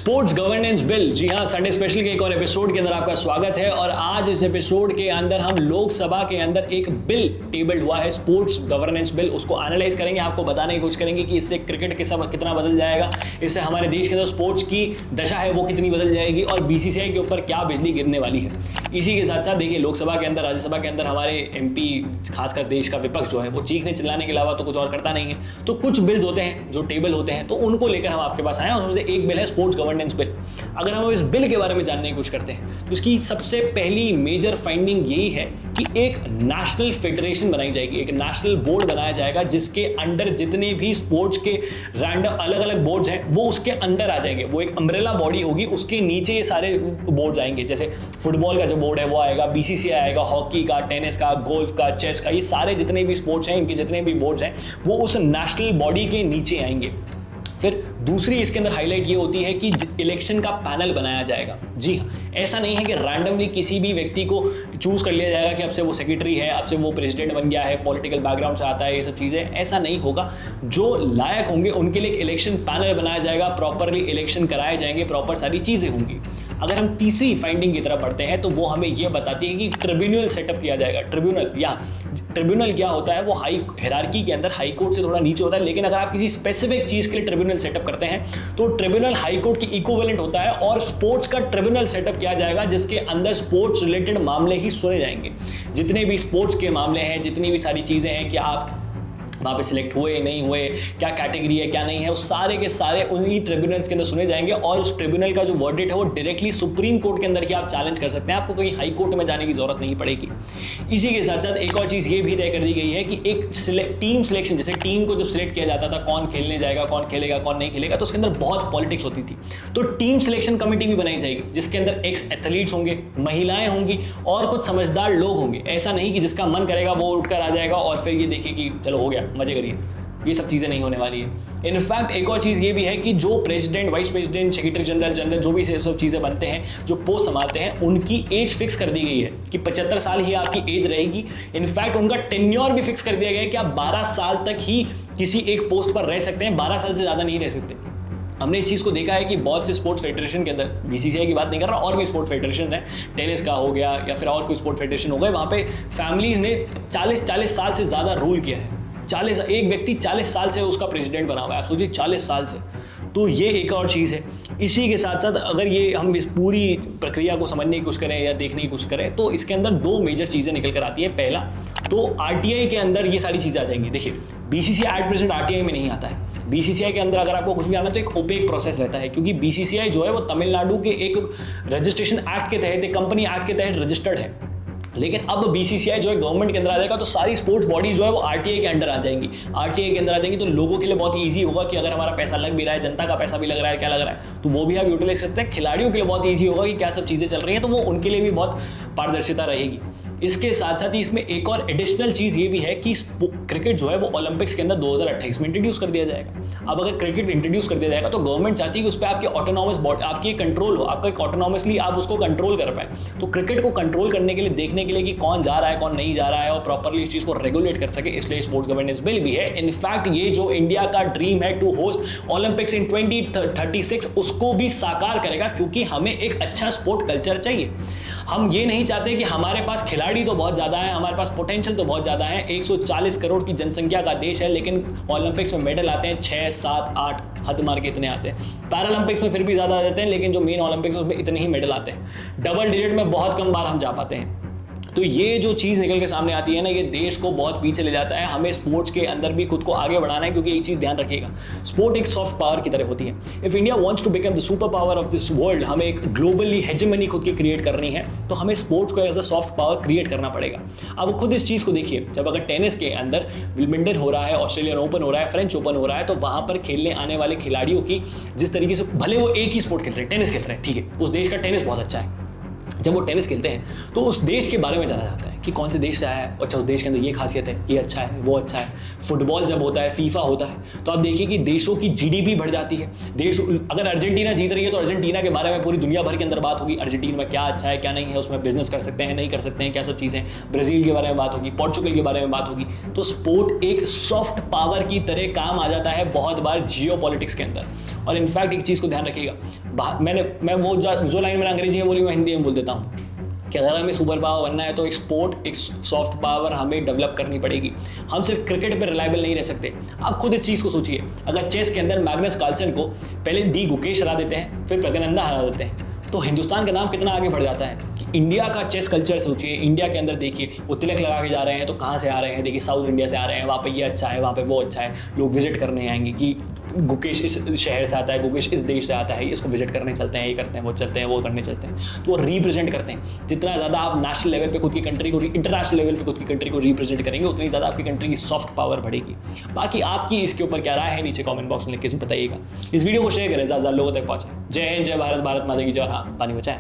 Sports governance bill, जी हाँ, Sunday special के एक और एपिसोड के अंदर आपका स्वागत है। और आज इस एपिसोड के अंदर हम लोकसभा के अंदर एक बिल टेबल्ड हुआ है, स्पोर्ट्स गवर्नेंस बिल। उसको एनालाइज करेंगे, आपको बताने की कोशिश करेंगे कि इससे क्रिकेट कितना बदल जाएगा, इससे हमारे देश के अंदर स्पोर्ट्स की दशा है वो कितनी बदल जाएगी, और बीसीसीआई के ऊपर क्या बिजली गिरने वाली है। इसी के साथ साथ देखिए, लोकसभा के अंदर, राज्यसभा के अंदर हमारे एमपी, खासकर देश का विपक्ष जो है वो चीखने चिल्लाने के अलावा तो कुछ और करता नहीं है। तो कुछ बिल्स होते हैं जो टेबल होते हैं, तो उनको लेकर हम आपके पास आए हैं। उसमें से एक बिल है स्पोर्ट्स गवर्नेंस बिल। अगर हम इस बिल के बारे में जानने की कोशिश करते हैं तो इसकी सबसे पहली मेजर फाइंडिंग यही है कि एक नेशनल फेडरेशन बनाई जाएगी, एक नेशनल बोर्ड बनाया जाएगा जिसके अंडर जितने भी स्पोर्ट्स के रैंडम अलग अलग बोर्ड्स हैं वो उसके अंडर आ जाएंगे। वो एक अम्ब्रेला बॉडी होगी, उसके नीचे ये सारे बोर्ड आएंगे। जैसे फुटबॉल का जो बोर्ड है वो आएगा, बीसीसीआई आएगा, हॉकी का, टेनिस का, गोल्फ का, चेस का, ये सारे जितने भी स्पोर्ट्स हैं, इनके जितने भी बोर्ड्स हैं वो उस नेशनल बॉडी के नीचे आएंगे। फिर दूसरी इसके अंदर हाईलाइट ये होती है कि इलेक्शन का पैनल बनाया जाएगा। जी हाँ, ऐसा नहीं है कि रैंडमली किसी भी व्यक्ति को चूज कर लिया जाएगा कि अब से वो सेक्रेटरी है, अब से वो प्रेसिडेंट बन गया है, पॉलिटिकल बैकग्राउंड से आता है, ये सब चीज़ें, ऐसा नहीं होगा। जो लायक होंगे उनके लिए एक इलेक्शन पैनल बनाया जाएगा, प्रॉपरली इलेक्शन कराए जाएंगे, प्रॉपर सारी चीज़ें होंगी। अगर हम तीसरी फाइंडिंग की तरफ बढ़ते हैं तो वो हमें ये बताती है कि ट्रिब्यूनल सेटअप किया जाएगा। ट्रिब्यूनल क्या होता है, वो हाई हिरार्की के अंदर हाई कोर्ट से थोड़ा नीचे होता है, लेकिन अगर आप किसी स्पेसिफिक चीज़ के लिए ट्रिब्यूनल सेटअप करते हैं तो ट्रिब्यूनल हाई कोर्ट की इक्विवेलेंट होता है, और स्पोर्ट्स का ट्रिब्यूनल सेटअप किया जाएगा जिसके अंदर स्पोर्ट्स रिलेटेड मामले ही सुने जाएंगे। जितने भी स्पोर्ट्स के मामले हैं, जितनी भी सारी चीज़ें हैं कि आप वहाँ पे सिलेक्ट हुए नहीं हुए, क्या कैटेगरी है क्या नहीं है, वो सारे के सारे उन्हीं ट्रिब्यूनल्स के अंदर सुने जाएंगे। और उस ट्रिब्यूनल का जो वर्डिक्ट है वो डायरेक्टली सुप्रीम कोर्ट के अंदर ही आप चैलेंज कर सकते हैं, आपको कहीं हाई कोर्ट में जाने की जरूरत नहीं पड़ेगी। इसी के साथ साथ एक और चीज़ ये भी तय कर दी गई है कि एक टीम सिलेक्शन, जैसे टीम को जब सिलेक्ट किया जाता था कौन खेलने जाएगा, कौन खेलेगा, कौन नहीं खेलेगा, तो उसके अंदर बहुत पॉलिटिक्स होती थी। तो टीम सिलेक्शन कमेटी भी बनाई जाएगी जिसके अंदर एक्स एथलीट्स होंगे, महिलाएं होंगी और कुछ समझदार लोग होंगे। ऐसा नहीं कि जिसका मन करेगा वो उठकर आ जाएगा और फिर ये देखिए कि चलो हो गया, मजे करिए, ये सब चीज़ें नहीं होने वाली है। इनफैक्ट एक और चीज़ ये भी है कि जो president, vice president, secretary general जो भी सब चीज़ें बनते हैं, जो पोस्ट संभालते हैं, उनकी एज फिक्स कर दी गई है कि 75 साल ही आपकी एज रहेगी। इनफैक्ट उनका टेन्योर भी फिक्स कर दिया गया है कि आप 12 साल तक ही किसी एक पोस्ट पर रह सकते हैं, 12 साल से ज़्यादा नहीं रह सकते। हमने इस चीज़ को देखा है कि बहुत से स्पोर्ट्स फेडरेशन के अंदर, बीसीसीआई की बात नहीं कर रहा, और भी स्पोर्ट्स फेडरेशन है, टेनिस का हो गया या फिर और कोई स्पोर्ट फेडरेशन हो गए, वहाँ पे फैमिली ने 40 साल से ज़्यादा रूल किया है। एक व्यक्ति 40 साल से उसका प्रेसिडेंट बना हुआ है, आप सोचिए 40 साल से। तो ये एक और चीज़ है। इसी के साथ साथ अगर ये हम इस पूरी प्रक्रिया को समझने की कोशिश करें या देखने की कोशिश करें तो इसके अंदर दो मेजर चीज़ें निकल कर आती है। पहला तो आरटीआई के अंदर ये सारी चीज़ें आ जाएंगी। देखिए, बीसीसीआई एट प्रेजेंट आरटीआई में नहीं आता है। बीसीसीआई के अंदर अगर आपको कुछ भी आना तो एक ओपेक प्रोसेस रहता है, क्योंकि बीसीसीआई जो है वो तमिलनाडु के एक रजिस्ट्रेशन एक्ट के तहत, एक कंपनी एक्ट के तहत रजिस्टर्ड है। लेकिन अब बीसीसीआई जो है गवर्नमेंट के अंदर आ जाएगा, तो सारी स्पोर्ट्स बॉडी जो है वो आरटीआई के अंडर आ जाएंगी। आरटीआई के अंदर आ जाएंगी तो लोगों के लिए बहुत ईजी होगा कि अगर हमारा पैसा लग भी रहा है, जनता का पैसा भी लग रहा है, क्या लग रहा है, तो वो भी आप यूटिलाइज करते हैं। खिलाड़ियों के लिए बहुत ईजी होगा कि क्या सब चीज़ें चल रही हैं, तो वो उनके लिए भी बहुत पारदर्शिता रहेगी। इसके साथ साथ ही इसमें एक और एडिशनल चीज़ ये भी है कि क्रिकेट जो है वो ओलंपिक्स के अंदर 2028 में इंट्रोड्यूस कर दिया जाएगा। अब अगर क्रिकेट इंट्रोड्यूस कर दिया जाएगा तो गवर्नमेंट चाहती है कि उस पर आपकी ऑटोनॉमस बॉडी, आपकी कंट्रोल हो, आपका एक ऑटोनॉमसली आप उसको कंट्रोल कर पाए। तो क्रिकेट को कंट्रोल करने के लिए, देखने के लिए कि कौन जा रहा है कौन नहीं जा रहा है, और प्रॉपरली इस चीज़ को रेगुलेट कर सके, इसलिए स्पोर्ट्स गवर्नेंस बिल भी है। इनफैक्ट ये जो इंडिया का ड्रीम है टू होस्ट ओलंपिक्स इन 2036, उसको भी साकार करेगा, क्योंकि हमें एक अच्छा स्पोर्ट कल्चर चाहिए। हम ये नहीं चाहते कि हमारे पास खिलाड़ी तो बहुत ज़्यादा है, हमारे पास पोटेंशियल तो बहुत ज़्यादा है, 140 करोड़ की जनसंख्या का देश है, लेकिन ओलंपिक्स में मेडल आते हैं 6, 7, 8, हद मार के इतने आते हैं। पैरालंपिक्स में फिर भी ज़्यादा आ जाते हैं, लेकिन जो मेन ओलंपिक्स है उसमें इतने ही मेडल आते हैं। डबल डिजिट में बहुत कम बार हम जा पाते हैं। तो ये जो चीज़ निकल के सामने आती है ना, ये देश को बहुत पीछे ले जाता है। हमें स्पोर्ट्स के अंदर भी खुद को आगे बढ़ाना है, क्योंकि एक चीज़ ध्यान रखिएगा, स्पोर्ट एक सॉफ्ट पावर की तरह होती है। If India wants to become the super power of this world, हमें एक ग्लोबली हेजेमनी खुद की क्रिएट करनी है, तो हमें स्पोर्ट्स को as a soft power create करना पड़ेगा। अब खुद इस चीज़ को देखिए, जब अगर टेनिस के अंदर विंबलडन हो रहा है, ऑस्ट्रेलियन ओपन हो रहा है, फ्रेंच ओपन हो रहा है, तो वहाँ पर खेलने आने वाले खिलाड़ियों की जिस तरीके से, भले वो एक ही स्पोर्ट खेल रहे हैं, टेनिस खेल रहे हैं, ठीक है, उस देश का टेनिस बहुत अच्छा है, जब वो टेनिस खेलते हैं तो उस देश के बारे में जाना जाता है कि कौन से देश से आया है, अच्छा उस देश के अंदर ये खासियत है, ये अच्छा है, वो अच्छा है। फुटबॉल जब होता है, फीफा होता है, तो आप देखिए कि देशों की जीडीपी बढ़ जाती है। देश, अगर अर्जेंटीना जीत रही है तो अर्जेंटीना के बारे में पूरी दुनिया भर के अंदर बात होगी, अर्जेंटीना में क्या अच्छा है क्या नहीं है, उसमें बिजनेस कर सकते हैं नहीं कर सकते हैं, क्या सब चीज़ें। ब्राज़ील के बारे में बात होगी, पोर्चुगल के बारे में बात होगी। तो स्पोर्ट एक सॉफ्ट पावर की तरह काम आ जाता है बहुत बार जियो पॉलिटिक्स के अंदर। और इनफैक्ट एक चीज़ को ध्यान रखिएगा, मैं वो जो लाइन मैंने अंग्रेजी में बोली मैं हिंदी में बोल देता हूँ कि अगर हमें सुपर पावर बनना है तो एक स्पोर्ट, एक सॉफ्ट पावर हमें डेवलप करनी पड़ेगी। हम सिर्फ क्रिकेट पे रिलायबल नहीं रह सकते। आप खुद इस चीज़ को सोचिए, अगर चेस के अंदर मैग्नस कार्लसन को पहले डी गुकेश हरा देते हैं, फिर प्रज्ञानंदा हरा देते हैं, तो हिंदुस्तान का नाम कितना आगे बढ़ जाता है। कि इंडिया का चेस कल्चर सोचिए, इंडिया के अंदर देखिए वो तिलक लगा के जा रहे हैं तो कहाँ से आ रहे हैं, देखिए साउथ इंडिया से आ रहे हैं, वहाँ पे ये अच्छा है, वहाँ पे वो अच्छा है, लोग विजिट करने आएंगे कि गुकेश इस शहर से आता है, गुकेश इस देश से आता है, इसको विजिट करने चलते हैं, ये करते हैं, वो चलते हैं, वो करने चलते हैं। तो वो रिप्रेजेंट करते हैं। जितना ज़्यादा आप नेशनल लेवल पे खुद की कंट्री को, इंटरनेशनल लेवल पे खुद की कंट्री को रिप्रेजेंट करेंगे, उतनी ज़्यादा आपकी कंट्री की सॉफ्ट पावर बढ़ेगी। बाकी आपकी इसके ऊपर क्या राय है नीचे कमेंट बॉक्स में लिख के बताइएगा। इस वीडियो को शेयर करें, ज़्यादा लोगों तक पहुँचाएं। जय हिंद, जय भारत, भारत माता की जय। हाँ, पानी बचाएं।